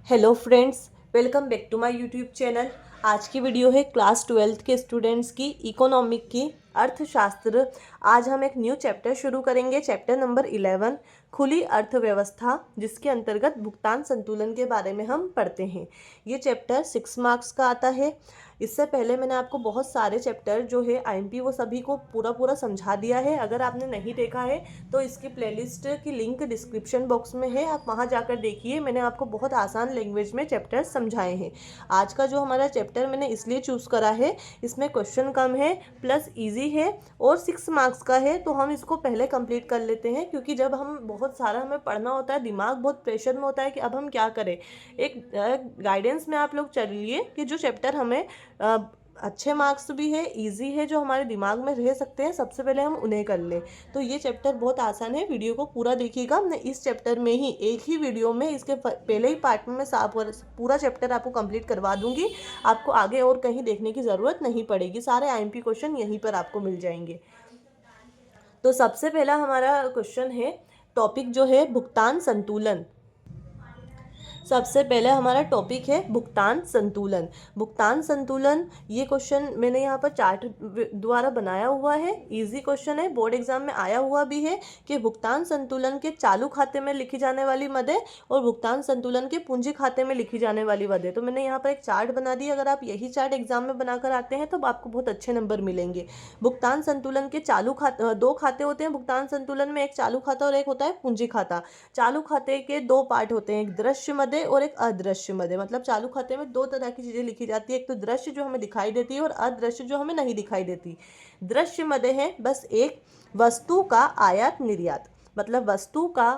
Hello friends, welcome back to my YouTube channel. आज की video है क्लास 12th के स्टूडेंट्स की इकोनॉमिक की अर्थशास्त्र। आज हम एक न्यू चैप्टर शुरू करेंगे, चैप्टर नंबर 11 खुली अर्थव्यवस्था, जिसके अंतर्गत भुगतान संतुलन के बारे में हम पढ़ते हैं। ये चैप्टर 6 मार्क्स का आता है। इससे पहले मैंने आपको बहुत सारे चैप्टर जो है आईएमपी वो सभी को पूरा समझा दिया है। अगर आपने नहीं देखा है तो इसकी प्लेलिस्ट की लिंक डिस्क्रिप्शन बॉक्स में है, आप वहाँ जाकर देखिए। मैंने आपको बहुत आसान लैंग्वेज में चैप्टर समझाए हैं। आज का जो हमारा चैप्टर मैंने इसलिए चूज़ करा है, इसमें क्वेश्चन कम है प्लस इजी है और 6 मार्क्स का है, तो हम इसको पहले कंप्लीट कर लेते हैं। क्योंकि जब हम बहुत सारा हमें पढ़ना होता है, दिमाग बहुत प्रेशर में होता है कि अब हम क्या करें। एक गाइडेंस में आप लोग चलिए कि जो चैप्टर हमें अच्छे मार्क्स भी है, इजी है, जो हमारे दिमाग में रह सकते हैं, सबसे पहले हम उन्हें कर लें। तो ये चैप्टर बहुत आसान है, वीडियो को पूरा देखिएगा। मैं इस चैप्टर में ही एक ही वीडियो में इसके पहले ही पार्ट में मैं पूरा चैप्टर आपको कंप्लीट करवा दूंगी। आपको आगे और कहीं देखने की ज़रूरत नहीं पड़ेगी, सारे आईएमपी क्वेश्चन यहीं पर आपको मिल जाएंगे। तो सबसे पहला हमारा क्वेश्चन है, टॉपिक जो है भुगतान संतुलन। सबसे पहले हमारा टॉपिक है भुगतान संतुलन। भुगतान संतुलन, ये क्वेश्चन मैंने यहाँ पर चार्ट द्वारा बनाया हुआ है। इजी क्वेश्चन है, बोर्ड एग्जाम में आया हुआ भी है कि भुगतान संतुलन के चालू खाते में लिखी जाने वाली मदें और भुगतान संतुलन के पूंजी खाते में लिखी जाने वाली मदें। तो मैंने यहाँ पर एक चार्ट बना दी। अगर आप यही चार्ट एग्जाम में बनाकर आते हैं तो आपको बहुत अच्छे नंबर मिलेंगे। भुगतान संतुलन के चालू खाते, दो खाते होते हैं भुगतान संतुलन में, एक चालू खाता और एक होता है पूंजी खाता। चालू खाते के दो पार्ट होते हैं, एक दृश्य मदें और एक अदृश्य मदें। मतलब चालू खाते में दो तरह की चीजें लिखी जाती है, एक तो दृश्य जो हमें दिखाई देती है और अदृश्य जो हमें नहीं दिखाई देती। दृश्य मदें हैं बस एक वस्तु का आयात निर्यात। मतलब वस्तु का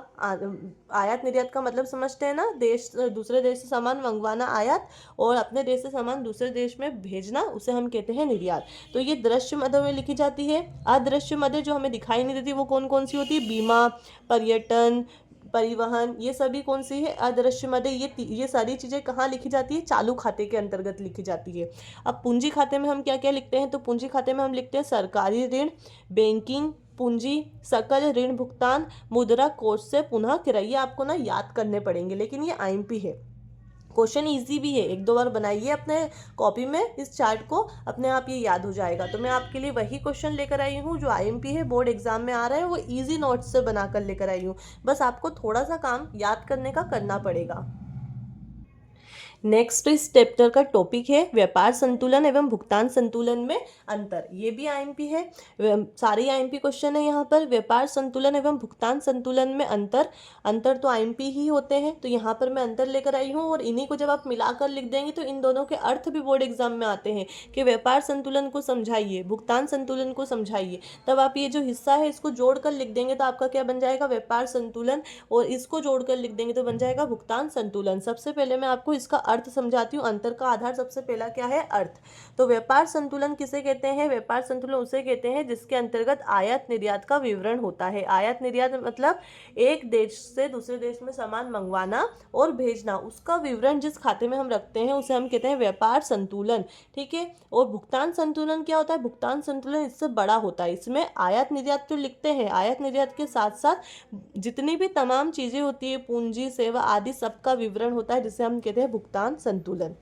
आयात निर्यात का मतलब समझते हैं ना, देश दूसरे देश से सामान मंगवाना आयात, और अपने देश से सामान दूसरे देश में भेजना, उसे हम कहते हैं निर्यात। तो ये दृश्य मदों में लिखी जाती है। अदृश्य मदें जो हमें दिखाई नहीं देती वो कौन कौन सी होती है? बीमा, पर्यटन, परिवहन, ये सभी कौन सी है? अदृश्य मदें। ये सारी चीज़ें कहाँ लिखी जाती है? चालू खाते के अंतर्गत लिखी जाती है। अब पूंजी खाते में हम क्या क्या लिखते हैं? तो पूंजी खाते में हम लिखते हैं सरकारी ऋण, बैंकिंग पूंजी, सकल ऋण भुगतान, मुद्रा कोष से पुनः क्रय। ये आपको ना याद करने पड़ेंगे, लेकिन ये आईएमपी है। क्वेश्चन इजी भी है, एक दो बार बनाइए अपने कॉपी में इस चार्ट को, अपने आप ये याद हो जाएगा। तो मैं आपके लिए वही क्वेश्चन लेकर आई हूँ जो आईएमपी है, बोर्ड एग्जाम में आ रहा है, वो इजी नोट्स से बनाकर लेकर आई हूँ। बस आपको थोड़ा सा काम याद करने का करना पड़ेगा। नेक्स्ट इस चैप्टर का टॉपिक है व्यापार संतुलन एवं भुगतान संतुलन में अंतर। ये भी आईएमपी है, सारे आईएमपी क्वेश्चन है यहाँ पर। व्यापार संतुलन एवं भुगतान संतुलन में अंतर तो आईएमपी ही होते हैं, तो यहाँ पर मैं अंतर लेकर आई हूँ। और इन्हीं को जब आप मिलाकर लिख देंगे तो इन दोनों के अर्थ भी बोर्ड एग्जाम में आते हैं कि व्यापार संतुलन को समझाइए, भुगतान संतुलन को समझाइए। तब आप ये जो हिस्सा है इसको जोड़कर लिख देंगे तो आपका क्या बन जाएगा? व्यापार संतुलन। और इसको जोड़कर लिख देंगे तो बन जाएगा भुगतान संतुलन। सबसे पहले मैं आपको इसका अर्थ समझाती हूँ। अंतर का आधार सबसे पहला क्या है? अर्थ। तो व्यापार संतुलन किसे कहते हैं? व्यापार संतुलन उसे कहते हैं जिसके अंतर्गत आयात निर्यात का विवरण होता है। आयात निर्यात मतलब एक देश से दूसरे देश में सामान मंगवाना और भेजना, उसका विवरण जिस खाते में हम रखते हैं उसे हम कहते हैं व्यापार संतुलन। ठीक है। और भुगतान संतुलन क्या होता है? भुगतान संतुलन इससे बड़ा होता है। इसमें आयात निर्यात तो लिखते हैं, आयात निर्यात के साथ साथ जितनी भी तमाम चीजें होती है, पूंजी, सेवा आदि, सबका विवरण होता है, जिसे हम कहते हैं भुगतान संतुलन।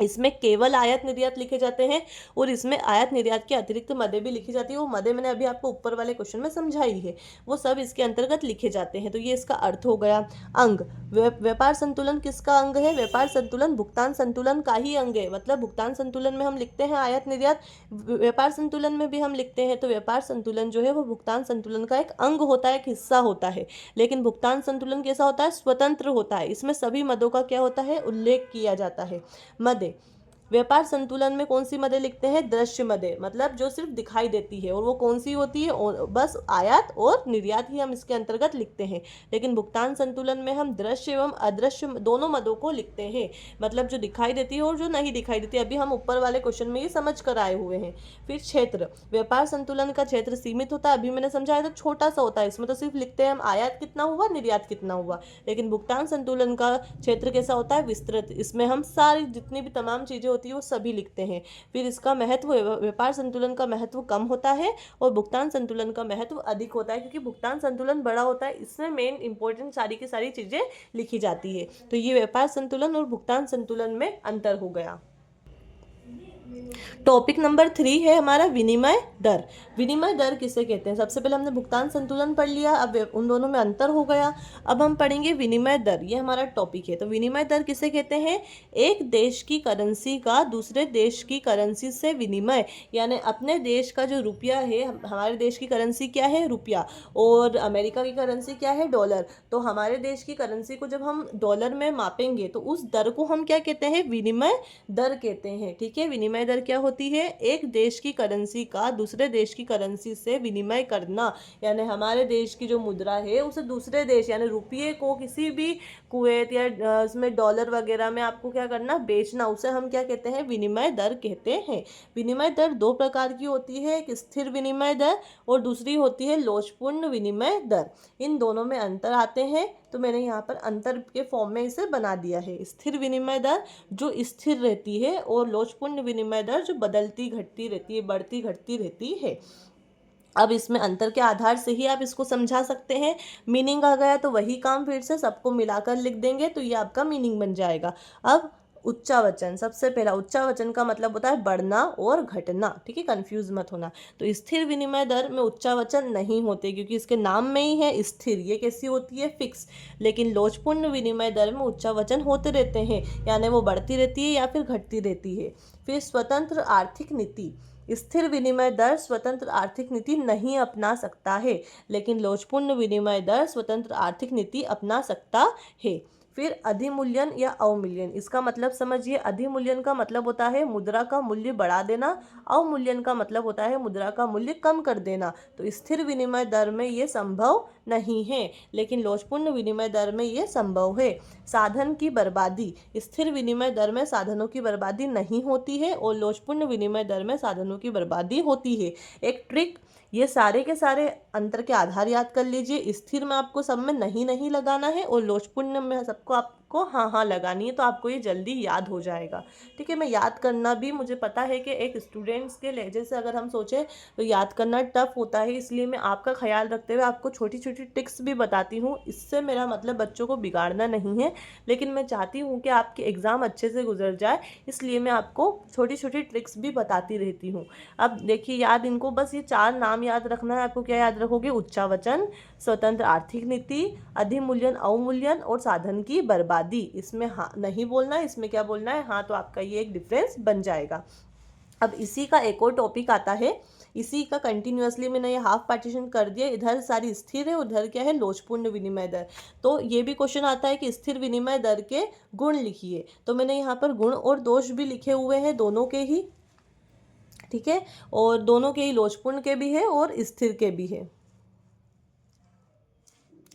इसमें केवल आयात निर्यात लिखे जाते हैं और इसमें आयात निर्यात के अतिरिक्त मदें भी लिखी जाती है। वो मदें मैंने अभी आपको ऊपर वाले क्वेश्चन में समझाई है, वो सब इसके अंतर्गत लिखे जाते हैं। तो ये इसका अर्थ हो गया। अंग, व्यापार संतुलन किसका अंग है? व्यापार संतुलन भुगतान संतुलन का ही अंग है। मतलब भुगतान संतुलन में हम लिखते हैं आयात निर्यात, व्यापार संतुलन में भी हम लिखते हैं। तो व्यापार संतुलन जो है वो भुगतान संतुलन का एक अंग होता है, एक हिस्सा होता है। लेकिन भुगतान संतुलन कैसा होता है? स्वतंत्र होता है। इसमें सभी मदों का क्या होता है? उल्लेख किया जाता है। मदें, व्यापार संतुलन में कौन सी मदें लिखते हैं? दृश्य मदें, मतलब जो सिर्फ दिखाई देती है। और वो कौन सी होती है? और बस आयात और निर्यात ही हम इसके अंतर्गत लिखते हैं। लेकिन भुगतान संतुलन में हम दृश्य एवं अदृश्य दोनों मदों को लिखते हैं, मतलब जो दिखाई देती है और जो नहीं दिखाई देती। अभी हम ऊपर वाले क्वेश्चन में ये समझ कर आए हुए हैं। फिर क्षेत्र, व्यापार संतुलन का क्षेत्र सीमित होता है, अभी मैंने समझाया था छोटा सा होता है। इसमें तो सिर्फ लिखते हैं हम आयात कितना हुआ, निर्यात कितना हुआ। लेकिन भुगतान संतुलन का क्षेत्र कैसा होता है? विस्तृत। इसमें हम सारी जितनी भी तमाम चीजें होती है वो सभी लिखते हैं। फिर इसका महत्व, व्यापार संतुलन का महत्व कम होता है और भुगतान संतुलन का महत्व अधिक होता है, क्योंकि भुगतान संतुलन बड़ा होता है, इसमें मेन इंपॉर्टेंट सारी की सारी चीज़ें लिखी जाती है। तो ये व्यापार संतुलन और भुगतान संतुलन में अंतर हो गया। टॉपिक नंबर 3 है हमारा विनिमय दर। विनिमय दर किसे कहते हैं? सबसे पहले हमने भुगतान संतुलन पढ़ लिया, अब उन दोनों में अंतर हो गया। अब हम पढ़ेंगे विनिमय दर, ये हमारा टॉपिक है। तो विनिमय दर किसे कहते हैं? एक देश की करेंसी का दूसरे देश की करेंसी से विनिमय, यानी अपने देश का जो रुपया है, हमारे देश की करेंसी क्या है? रुपया, और अमेरिका की करेंसी क्या है? डॉलर। तो हमारे देश की करेंसी को जब हम डॉलर में मापेंगे तो उस दर को हम क्या कहते हैं? विनिमय दर कहते हैं। ठीक है, विनिमय दर क्या होती है? एक देश की करेंसी का दूसरे देश की करेंसी से विनिमय करना, यानी हमारे देश की जो मुद्रा है उसे दूसरे देश, यानी रुपये को किसी भी कुवैत या उसमें डॉलर वगैरह में आपको क्या करना? बेचना, उसे हम क्या कहते हैं? विनिमय दर कहते हैं। विनिमय दर दो प्रकार की होती है, एक स्थिर विनिमय दर और दूसरी होती है लोचपूर्ण विनिमय दर। इन दोनों में अंतर आते हैं, तो मैंने यहाँ पर अंतर के फॉर्म में इसे बना दिया है। स्थिर विनिमय दर जो स्थिर रहती है और लोचपूर्ण विनिमय दर जो बदलती घटती रहती है, बढ़ती घटती रहती है। अब इसमें अंतर के आधार से ही आप इसको समझा सकते हैं। मीनिंग आ गया तो वही काम फिर से सबको मिलाकर लिख देंगे तो ये आपका मीनिंग बन जाएगा। अब उच्चावचन, सबसे पहला उच्चावचन का मतलब होता है बढ़ना और घटना। ठीक है, कंफ्यूज मत होना। तो स्थिर विनिमय दर में उच्चावचन नहीं होते, क्योंकि इसके नाम में ही है स्थिर, ये कैसी होती है? फिक्स। लेकिन लोचपूर्ण विनिमय दर में उच्चावचन होते रहते हैं, यानी वो बढ़ती रहती है या फिर घटती रहती है। फिर स्वतंत्र आर्थिक नीति, स्थिर विनिमय दर स्वतंत्र आर्थिक नीति नहीं अपना सकता है, लेकिन लोचपूर्ण विनिमय दर स्वतंत्र आर्थिक नीति अपना सकता है। फिर अधिमूल्यन या अवमूल्यन, इसका मतलब समझिए। अधिमूल्यन का मतलब होता है मुद्रा का मूल्य बढ़ा देना, अवमूल्यन का मतलब होता है मुद्रा का मूल्य कम कर देना। तो स्थिर विनिमय दर में ये संभव नहीं है, लेकिन लोचपूर्ण विनिमय दर में ये संभव है। साधन की बर्बादी, स्थिर विनिमय दर में साधनों की बर्बादी नहीं होती है और लोचपूर्ण विनिमय दर में साधनों की बर्बादी होती है। एक ट्रिक, ये सारे के सारे अंतर के आधार याद कर लीजिए। स्थिर में आपको सब में नहीं नहीं लगाना है और लोचपूर्ण में सबको आपको हाँ हाँ लगानी है, तो आपको ये जल्दी याद हो जाएगा। ठीक है, मैं याद करना भी, मुझे पता है कि एक स्टूडेंट्स के लहजे से अगर हम सोचें तो याद करना टफ होता है, इसलिए मैं आपका ख्याल रखते हुए आपको छोटी छोटी ट्रिक्स भी बताती हूँ। इससे मेरा मतलब बच्चों को बिगाड़ना नहीं है, लेकिन मैं चाहती हूँ कि आपके एग्ज़ाम अच्छे से गुजर जाए, इसलिए मैं आपको छोटी छोटी ट्रिक्स भी बताती रहती हूँ। अब देखिए, याद इनको बस ये 4 नाम याद रखना है आपको। क्या याद रखोगे? उच्चावचन, स्वतंत्र आर्थिक नीति, अधिमूल्यन अवमूल्यन और साधन की बर्बादी। इसमें हाँ नहीं बोलना है, इसमें क्या बोलना है? हाँ। तो आपका ये एक डिफरेंस बन जाएगा। अब इसी का एक और टॉपिक आता है, इसी का कंटिन्यूअसली मैंने ये हाफ पार्टीशन कर दिया। इधर सारी स्थिर है, उधर क्या है? लोचपूर्ण विनिमय दर। तो ये भी क्वेश्चन आता है कि स्थिर विनिमय दर के गुण लिखिए, तो मैंने यहाँ पर गुण और दोष भी लिखे हुए हैं दोनों के ही। ठीक है, और दोनों के ही, लोचपूर्ण के भी है और स्थिर के भी है।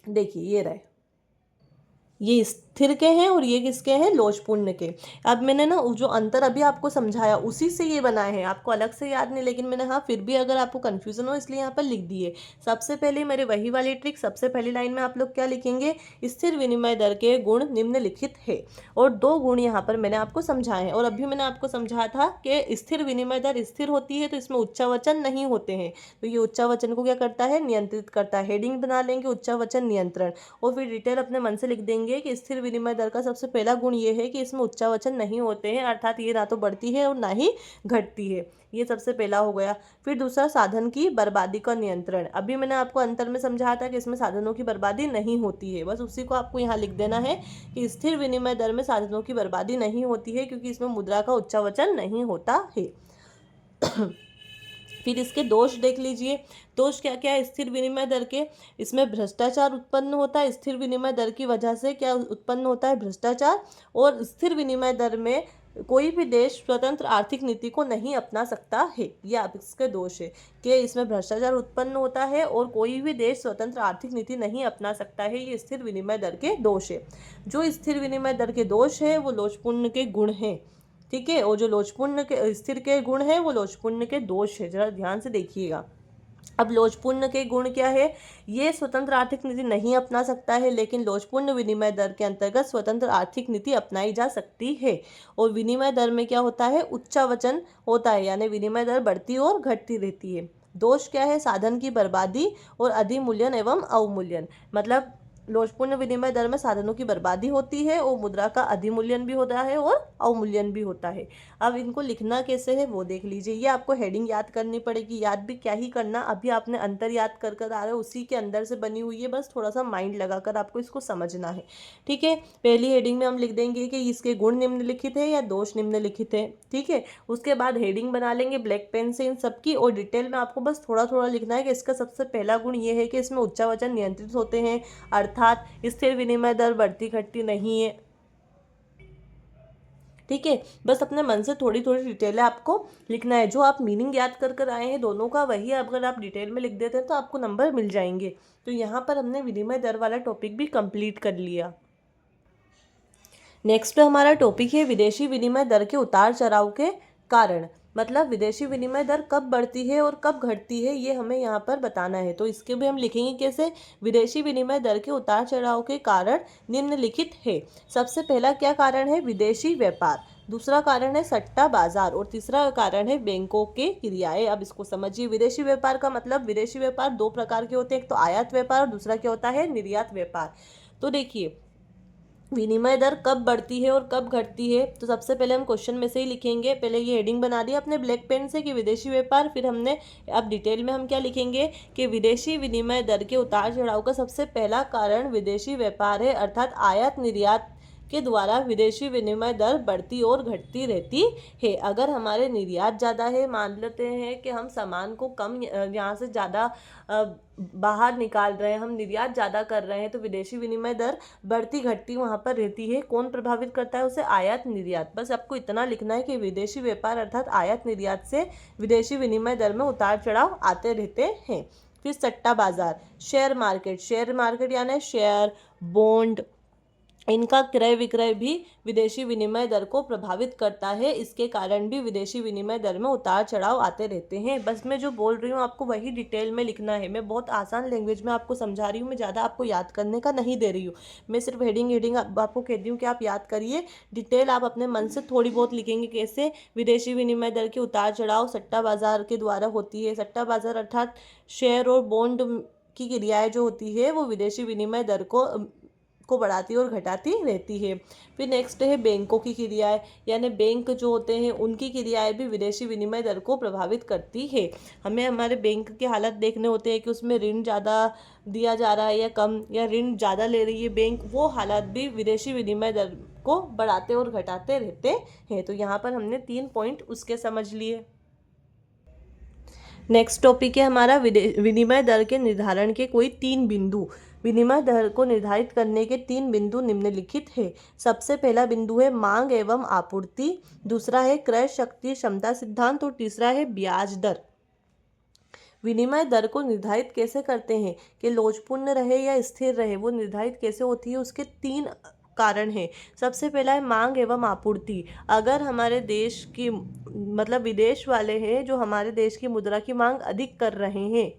देखिए ये रहे, ये स्थिर के हैं और ये किसके हैं? लोचपूर्ण के। अब मैंने ना जो अंतर अभी आपको समझाया उसी से ये बनाए हैं, आपको अलग से याद नहीं, लेकिन मैंने हाँ फिर भी अगर आपको कन्फ्यूज़न हो इसलिए यहाँ पर लिख दिए। सबसे पहले मेरे वही वाली ट्रिक, सबसे पहली लाइन में आप लोग क्या लिखेंगे? स्थिर विनिमय दर के गुण निम्नलिखित है, और 2 गुण यहाँ पर मैंने आपको समझाए हैं। और अभी मैंने आपको समझाया था कि स्थिर विनिमय दर स्थिर होती है तो इसमें उच्चावचन नहीं होते हैं, तो ये उच्चावचन को क्या करता है? नियंत्रित करता है। हेडिंग बना लेंगे उच्चावचन नियंत्रण, और फिर डिटेल अपने मन से लिख देंगे कि स्थिर विनिमय दर का सबसे पहला गुण ये है कि इसमें उच्चावचन नहीं होते हैं, अर्थात ये ना तो बढ़ती है और ना ही घटती है। ये सबसे पहला हो गया। फिर दूसरा, साधन की बर्बादी का नियंत्रण। अभी मैंने आपको अंतर में समझाया था कि इसमें साधनों की बर्बादी नहीं होती है, बस उसी को आपको यहाँ लिख देना है कि स्थिर विनिमय दर में साधनों की बर्बादी नहीं होती है, क्योंकि इसमें मुद्रा का उच्चावचन नहीं होता है। फिर इसके दोष देख लीजिए। दोष क्या क्या है स्थिर विनिमय दर के? इसमें भ्रष्टाचार उत्पन्न होता है। स्थिर विनिमय दर की वजह से क्या उत्पन्न होता है? भ्रष्टाचार। और स्थिर विनिमय दर में कोई भी देश स्वतंत्र आर्थिक नीति को नहीं अपना सकता है। ये आप इसके दोष है कि इसमें भ्रष्टाचार उत्पन्न होता है और कोई भी देश स्वतंत्र आर्थिक नीति नहीं अपना सकता है। ये स्थिर विनिमय दर के दोष है। जो स्थिर विनिमय दर के दोष है वो लोचपूर्ण के गुण हैं। ठीक है, और जो लोचपूर्ण के स्थिर के गुण है वो लोचपूर्ण के दोष है। जरा ध्यान से देखिएगा। अब लोचपूर्ण के गुण क्या है? ये स्वतंत्र आर्थिक नीति नहीं अपना सकता है, लेकिन लोचपूर्ण विनिमय दर के अंतर्गत स्वतंत्र आर्थिक नीति अपनाई जा सकती है। और विनिमय दर में क्या होता है? उच्चावचन होता है, यानी विनिमय दर बढ़ती और घटती रहती है। दोष क्या है? साधन की बर्बादी और अधिमूल्यन एवं अवमूल्यन। मतलब लोचपूर्ण विनिमय दर में साधनों की बर्बादी होती है और मुद्रा का अधिमूल्यन भी होता है और अवमूल्यन भी होता है। अब इनको लिखना कैसे है वो देख लीजिए। ये आपको हेडिंग याद करनी पड़ेगी। याद भी क्या ही करना, अभी आपने अंतर याद कर कर आ रहा है, उसी के अंदर से बनी हुई है, बस थोड़ा सा माइंड लगाकर आपको इसको समझना है। ठीक है, पहली हेडिंग में हम लिख देंगे कि इसके गुण निम्नलिखित है या दोष निम्नलिखित है। ठीक है, उसके बाद हेडिंग बना लेंगे ब्लैक पेन से इन सबकी, और डिटेल में आपको बस थोड़ा थोड़ा लिखना है कि इसका सबसे पहला गुण ये है कि इसमें उच्चावचन नियंत्रित होते हैं, अर्थात स्थिर विनिमय दर बढ़ती घटती नहीं है। ठीक है, बस अपने मन से थोड़ी थोड़ी डिटेल आपको लिखना है। जो आप मीनिंग याद कर कर आए हैं दोनों का, वही अगर आप डिटेल में लिख देते हैं तो आपको नंबर मिल जाएंगे। तो यहाँ पर हमने विनिमय दर वाला टॉपिक भी कंप्लीट कर लिया। नेक्स्ट हमारा टॉपिक है विदेशी विनिमय दर के उतार चढ़ाव के कारण। मतलब विदेशी विनिमय दर कब बढ़ती है और कब घटती है, ये हमें यहाँ पर बताना है। तो इसके भी हम लिखेंगे कैसे? विदेशी विनिमय दर के उतार चढ़ाव के कारण निम्नलिखित है। सबसे पहला क्या कारण है? विदेशी व्यापार। दूसरा कारण है सट्टा बाजार, और तीसरा कारण है बैंकों के क्रियाएं। अब इसको समझिए। विदेशी व्यापार का मतलब, विदेशी व्यापार दो प्रकार के होते हैं, एक तो आयात व्यापार और दूसरा क्या होता है? निर्यात व्यापार। तो देखिए, विनिमय दर कब बढ़ती है और कब घटती है, तो सबसे पहले हम क्वेश्चन में से ही लिखेंगे। पहले ये हेडिंग बना दिया अपने ब्लैक पेन से कि विदेशी व्यापार, फिर हमने अब डिटेल में हम क्या लिखेंगे कि विदेशी विनिमय दर के उतार चढ़ाव का सबसे पहला कारण विदेशी व्यापार है, अर्थात आयात निर्यात के द्वारा विदेशी विनिमय दर बढ़ती और घटती रहती है। अगर हमारे निर्यात ज़्यादा है, मान लेते हैं कि हम सामान को कम यहाँ से ज़्यादा बाहर निकाल रहे हैं, हम निर्यात ज़्यादा कर रहे हैं, तो विदेशी विनिमय दर बढ़ती घटती वहाँ पर रहती है। कौन प्रभावित करता है उसे? आयात निर्यात। बस आपको इतना लिखना है कि विदेशी व्यापार अर्थात आयात निर्यात से विदेशी विनिमय दर में उतार चढ़ाव आते रहते हैं। फिर सट्टा बाजार, शेयर मार्केट। शेयर मार्केट यानी शेयर, बॉन्ड, इनका क्रय विक्रय भी विदेशी विनिमय दर को प्रभावित करता है। इसके कारण भी विदेशी विनिमय दर में उतार चढ़ाव आते रहते हैं। बस मैं जो बोल रही हूँ आपको वही डिटेल में लिखना है। मैं बहुत आसान लैंग्वेज में आपको समझा रही हूँ, मैं ज़्यादा आपको याद करने का नहीं दे रही हूँ। मैं सिर्फ हेडिंग हेडिंग आपको कहती हूँ कि आप याद करिए। डिटेल आप अपने मन से थोड़ी बहुत लिखेंगे। कैसे? विदेशी विनिमय दर के उतार चढ़ाव सट्टा बाजार के द्वारा होती है। सट्टा बाजार अर्थात शेयर और बॉन्ड की क्रियाएं जो होती है वो विदेशी विनिमय दर को बढ़ाती और घटाती रहती है। फिर नेक्स्ट है बैंकों की क्रियाएं, यानी बैंक जो होते हैं उनकी क्रियाएं भी विदेशी विनिमय दर को प्रभावित करती है। हमें हमारे बैंक के हालत देखने होते हैं कि उसमें ऋण ज़्यादा दिया जा रहा है या कम, या ऋण ज़्यादा ले रही है बैंक, वो हालात भी विदेशी विनिमय दर को बढ़ाते और घटाते रहते हैं। तो यहाँ पर हमने 3 पॉइंट उसके समझ लिए। नेक्स्ट टॉपिक है हमारा विनिमय दर के निर्धारण के कोई 3 बिंदु। विनिमय दर को निर्धारित करने के 3 बिंदु निम्नलिखित है। सबसे पहला बिंदु है मांग एवं आपूर्ति, दूसरा है क्रय शक्ति क्षमता सिद्धांत, और तीसरा है ब्याज दर। विनिमय दर को निर्धारित कैसे करते हैं कि लोचपूर्ण रहे या स्थिर रहे, वो निर्धारित कैसे होती है, उसके 3 कारण है। सबसे पहला है मांग एवं आपूर्ति। अगर हमारे देश की मतलब विदेश वाले हैं जो हमारे देश की मुद्रा की मांग अधिक कर रहे हैं,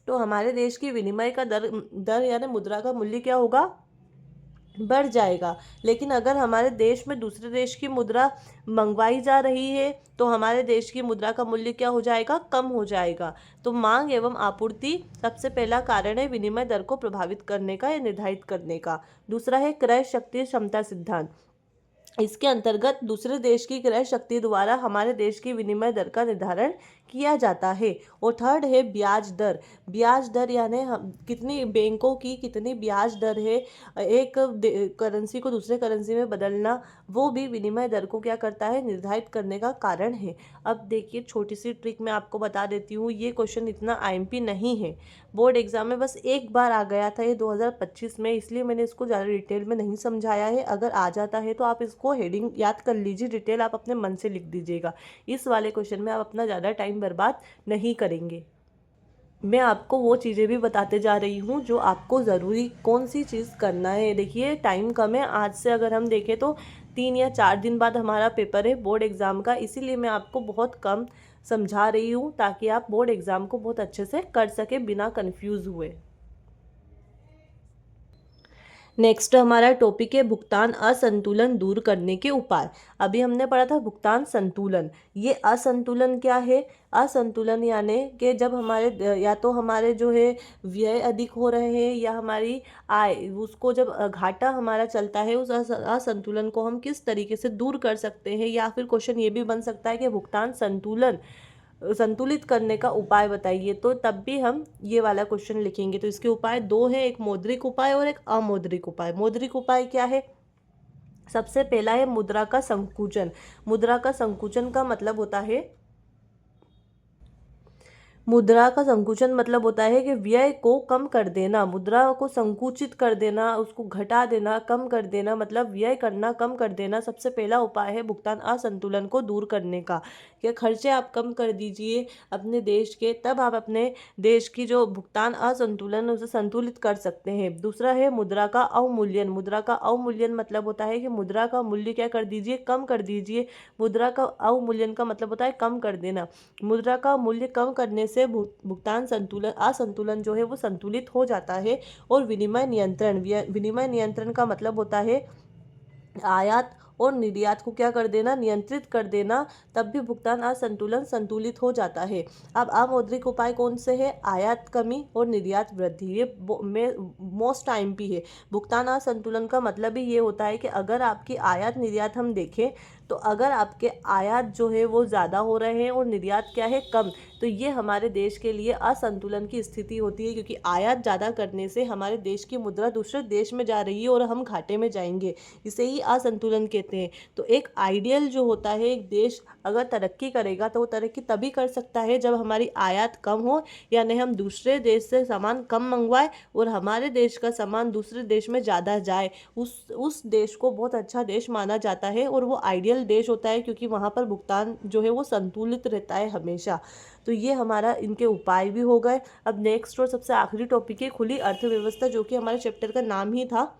तो हमारे देश की विनिमय का दर यानी मुद्रा का मूल्य क्या होगा? बढ़ जाएगा। लेकिन अगर हमारे देश में दूसरे देश की मुद्रा मंगवाई जा रही है तो हमारे देश की मुद्रा का मूल्य क्या हो जाएगा? कम हो जाएगा। तो मांग एवं आपूर्ति सबसे पहला कारण है विनिमय दर को प्रभावित करने का या निर्धारित करने का। दूसरा है क्रय शक्ति क्षमता सिद्धांत। इसके अंतर्गत दूसरे देश की क्रय शक्ति द्वारा हमारे देश की विनिमय दर का निर्धारण किया जाता है। और थर्ड है ब्याज दर। ब्याज दर यानी कितनी बैंकों की कितनी ब्याज दर है एक करेंसी को दूसरे करेंसी में बदलना, वो भी विनिमय दर को क्या करता है? निर्धारित करने का कारण है। अब देखिए छोटी सी ट्रिक मैं आपको बता देती हूँ। ये क्वेश्चन इतना IMP नहीं है, बोर्ड एग्जाम में बस एक बार आ गया था ये 2025 में, इसलिए मैंने इसको ज़्यादा डिटेल में नहीं समझाया है। अगर आ जाता है तो आप इसको हेडिंग याद कर लीजिए, डिटेल आप अपने मन से लिख दीजिएगा। इस वाले क्वेश्चन में आप अपना ज़्यादा टाइम बर्बाद नहीं करेंगे। मैं आपको वो चीज़ें भी बताते जा रही हूँ जो आपको ज़रूरी कौन सी चीज़ करना है। देखिए टाइम कम है, आज से अगर हम देखें तो 3 या 4 दिन बाद हमारा पेपर है बोर्ड एग्ज़ाम का, इसीलिए मैं आपको बहुत कम समझा रही हूँ ताकि आप बोर्ड एग्ज़ाम को बहुत अच्छे से कर सके बिना कंफ्यूज हुए। नेक्स्ट हमारा टॉपिक है भुगतान असंतुलन दूर करने के उपाय। अभी हमने पढ़ा था भुगतान संतुलन। ये असंतुलन क्या है? असंतुलन यानी कि जब हमारे या तो हमारे जो है व्यय अधिक हो रहे हैं या हमारी आय, उसको जब घाटा हमारा चलता है, उस असंतुलन को हम किस तरीके से दूर कर सकते हैं। या फिर क्वेश्चन ये भी बन सकता है कि भुगतान संतुलित करने का उपाय बताइए, तो तब भी हम ये वाला क्वेश्चन लिखेंगे। तो इसके उपाय दो हैं, एक मौद्रिक उपाय और एक अमौद्रिक उपाय। मौद्रिक उपाय क्या है? सबसे पहला है मुद्रा का संकुचन। मुद्रा का संकुचन का मतलब होता है, मुद्रा का संकुचन मतलब होता है कि व्यय को कम कर देना, मुद्रा को संकुचित कर देना, उसको घटा देना, कम कर देना, मतलब व्यय करना, कम कर देना। सबसे पहला उपाय है भुगतान असंतुलन को दूर करने का, कि खर्चे आप कम कर दीजिए अपने देश के, तब आप अपने देश की जो भुगतान असंतुलन उसे संतुलित कर सकते हैं। दूसरा है मुद्रा का अवमूल्यन। मुद्रा का अवमूल्यन मतलब होता है कि मुद्रा का मूल्य क्या कर दीजिए, कम कर दीजिए। मुद्रा का अवमूल्यन का मतलब होता है कम कर देना। मुद्रा का मूल्य कम करने से भुगतान असंतुलन जो है वो संतुलित हो जाता है। और विनिमय नियंत्रण। विनिमय नियंत्रण का मतलब होता है आयात और निर्यात को क्या कर देना, नियंत्रित कर देना, तब भी भुगतान असंतुलन संतुलित हो जाता है। अब अमौद्रिक उपाय कौन से हैं? आयात कमी और निर्यात वृद्धि। ये मोस्ट आईएमपी है। भुगतान असंतुलन का मतलब ही ये होता है कि अगर आपकी आयात निर्यात हम देखें, तो अगर आपके आयात जो है वो ज़्यादा हो रहे हैं और निर्यात क्या है, कम, तो ये हमारे देश के लिए असंतुलन की स्थिति होती है, क्योंकि आयात ज़्यादा करने से हमारे देश की मुद्रा दूसरे देश में जा रही है और हम घाटे में जाएंगे। इसे ही असंतुलन कहते हैं। तो एक आइडियल जो होता है, एक देश अगर तरक्की करेगा तो वो तरक्की तभी कर सकता है जब हमारी आयात कम हो, यानी हम दूसरे देश से सामान कम मंगवाए और हमारे देश का सामान दूसरे देश में ज़्यादा जाए। उस देश को बहुत अच्छा देश माना जाता है और वो आइडियल देश होता है, क्योंकि वहाँ पर भुगतान जो है वो संतुलित रहता है हमेशा। तो ये हमारा इनके उपाय भी हो गए। अब नेक्स्ट और सबसे आखिरी टॉपिक है खुली अर्थव्यवस्था, जो कि हमारे चैप्टर का नाम ही था।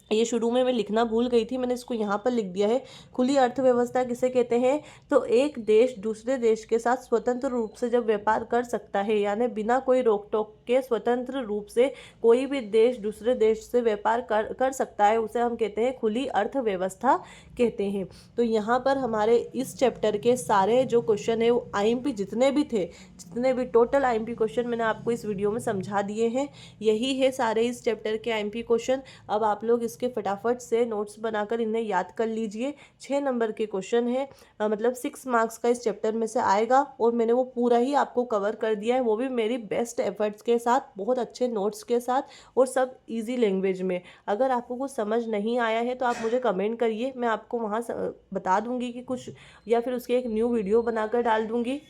ये शुरू में मैं लिखना भूल गई थी, मैंने इसको यहाँ पर लिख दिया है। खुली अर्थव्यवस्था किसे कहते हैं? तो एक देश दूसरे देश के साथ स्वतंत्र रूप से जब व्यापार कर सकता है, यानी बिना कोई रोक टोक के स्वतंत्र रूप से कोई भी देश दूसरे देश से व्यापार कर सकता है, उसे हम कहते हैं खुली अर्थव्यवस्था कहते हैं। तो यहाँ पर हमारे इस चैप्टर के सारे जो क्वेश्चन है वो आईएमपी जितने भी थे, जितने भी टोटल आईएमपी क्वेश्चन मैंने आपको इस वीडियो में समझा दिए हैं। यही है सारे इस चैप्टर के आईएमपी क्वेश्चन। अब आप लोग इसके फटाफट से नोट्स बनाकर इन्हें याद कर लीजिए। 6 नंबर के क्वेश्चन है, मतलब 6 मार्क्स का इस चैप्टर में से आएगा, और मैंने वो पूरा ही आपको कवर कर दिया है, वो भी मेरी बेस्ट एफर्ट्स के साथ, बहुत अच्छे नोट्स के साथ, और सब इजी लैंग्वेज में। अगर आपको कुछ समझ नहीं आया है तो आप मुझे कमेंट करिए, मैं आपको वहाँ बता दूंगी कि कुछ, या फिर उसकी एक न्यू वीडियो बनाकर डाल दूंगी।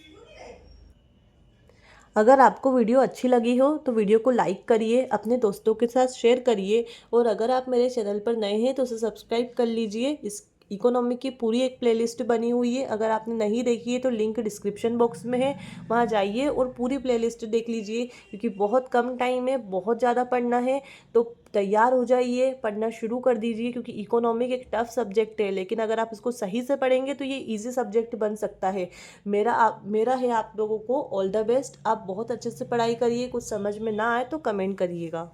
अगर आपको वीडियो अच्छी लगी हो तो वीडियो को लाइक करिए, अपने दोस्तों के साथ शेयर करिए, और अगर आप मेरे चैनल पर नए हैं तो उसे सब्सक्राइब कर लीजिए। इस इकोनॉमिक की पूरी एक प्लेलिस्ट बनी हुई है, अगर आपने नहीं देखी है तो लिंक डिस्क्रिप्शन बॉक्स में है, वहाँ जाइए और पूरी प्लेलिस्ट देख लीजिए, क्योंकि बहुत कम टाइम है, बहुत ज़्यादा पढ़ना है। तो तैयार हो जाइए, पढ़ना शुरू कर दीजिए, क्योंकि इकोनॉमिक एक टफ सब्जेक्ट है, लेकिन अगर आप इसको सही से पढ़ेंगे तो ये ईजी सब्जेक्ट बन सकता है। मेरा है आप लोगों को ऑल द बेस्ट। आप बहुत अच्छे से पढ़ाई करिए, कुछ समझ में ना आए तो कमेंट करिएगा।